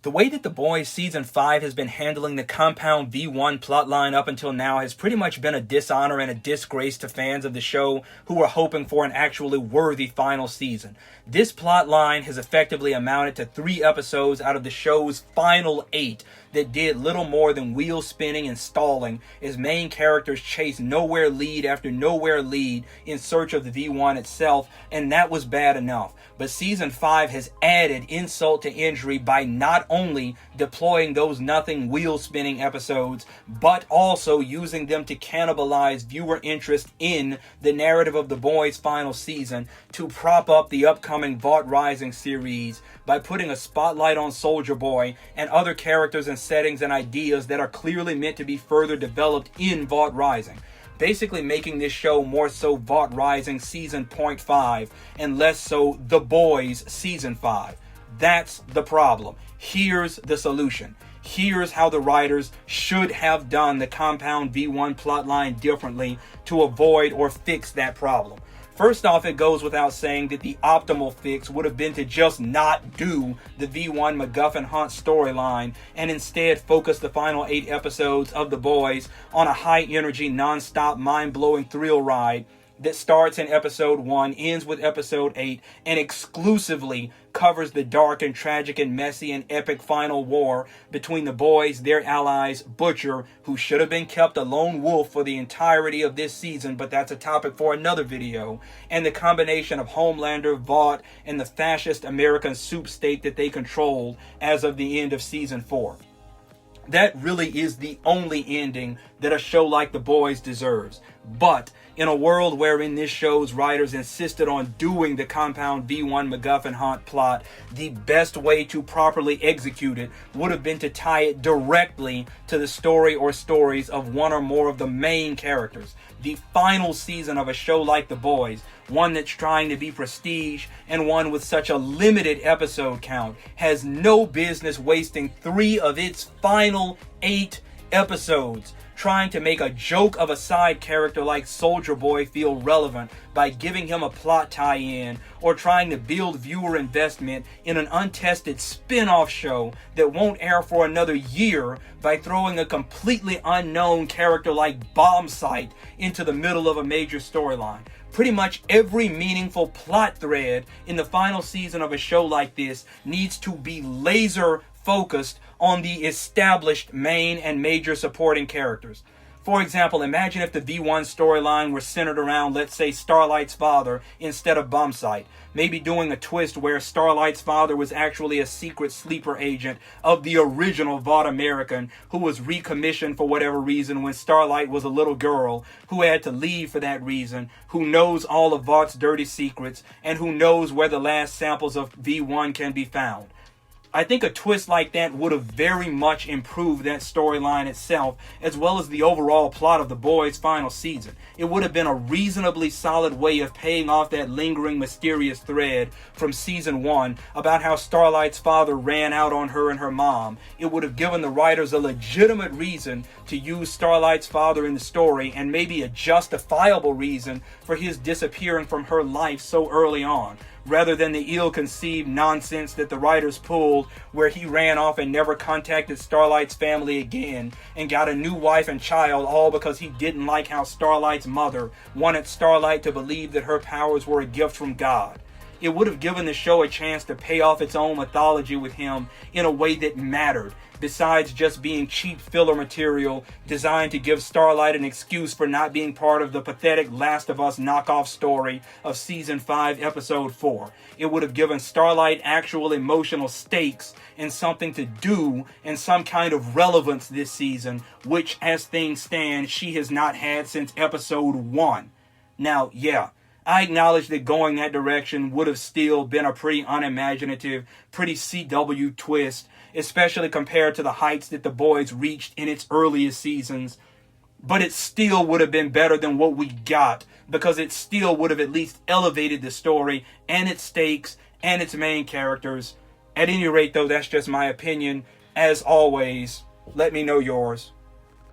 The way that The Boys Season 5 has been handling the Compound V1 plotline up until now has pretty much been a dishonor and a disgrace to fans of the show who were hoping for an actually worthy final season. This plotline has effectively amounted to 3 episodes out of the show's final 8 that did little more than wheel spinning and stalling as main characters chased nowhere lead after nowhere lead in search of the V1 itself, and that was bad enough. But Season 5 has added insult to injury by not only deploying those nothing wheel spinning episodes, but also using them to cannibalize viewer interest in the narrative of The Boys' final season to prop up the upcoming Vought Rising series by putting a spotlight on Soldier Boy and other characters and settings and ideas that are clearly meant to be further developed in Vought Rising. Basically making this show more so Vought Rising Season 0.5 and less so The Boys Season 5. That's the problem. Here's the solution. Here's how the writers should have done the Compound V1 plotline differently to avoid or fix that problem. First off, it goes without saying that the optimal fix would have been to just not do the V1 MacGuffin Hunt storyline and instead focus the final 8 episodes of The Boys on a high-energy, non-stop, mind-blowing thrill ride that starts in episode 1, ends with episode 8, and exclusively covers the dark and tragic and messy and epic final war between the boys, their allies, Butcher, who should have been kept a lone wolf for the entirety of this season, but that's a topic for another video, and the combination of Homelander, Vought, and the fascist American soup state that they controlled as of the end of Season 4. That really is the only ending that a show like The Boys deserves. But in a world wherein this show's writers insisted on doing the Compound V1 MacGuffin Hunt plot, the best way to properly execute it would have been to tie it directly to the story or stories of one or more of the main characters. The final season of a show like The Boys, one that's trying to be prestige and one with such a limited episode count, has no business wasting 3 of its final 8 episodes trying to make a joke of a side character like Soldier Boy feel relevant by giving him a plot tie-in, or trying to build viewer investment in an untested spin-off show that won't air for another year by throwing a completely unknown character like Bombsight into the middle of a major storyline. Pretty much every meaningful plot thread in the final season of a show like this needs to be laser focused on the established main and major supporting characters. For example, imagine if the V1 storyline were centered around, let's say, Starlight's father instead of Bombsight. Maybe doing a twist where Starlight's father was actually a secret sleeper agent of the original Vought American who was recommissioned for whatever reason when Starlight was a little girl, who had to leave for that reason, who knows all of Vought's dirty secrets, and who knows where the last samples of V1 can be found. I think a twist like that would have very much improved that storyline itself, as well as the overall plot of The Boys' final season. It would have been a reasonably solid way of paying off that lingering mysterious thread from Season 1 about how Starlight's father ran out on her and her mom. It would have given the writers a legitimate reason to use Starlight's father in the story, and maybe a justifiable reason for his disappearing from her life so early on, rather than the ill-conceived nonsense that the writers pulled where he ran off and never contacted Starlight's family again and got a new wife and child, all because he didn't like how Starlight's mother wanted Starlight to believe that her powers were a gift from God. It would have given the show a chance to pay off its own mythology with him in a way that mattered, besides just being cheap filler material designed to give Starlight an excuse for not being part of the pathetic Last of Us knockoff story of Season 5, Episode 4. It would have given Starlight actual emotional stakes and something to do and some kind of relevance this season, which, as things stand, she has not had since Episode 1. Now, yeah, I acknowledge that going that direction would have still been a pretty unimaginative, pretty CW twist, especially compared to the heights that The Boys reached in its earliest seasons. But it still would have been better than what we got, because it still would have at least elevated the story and its stakes and its main characters. At any rate, though, that's just my opinion. As always, let me know yours.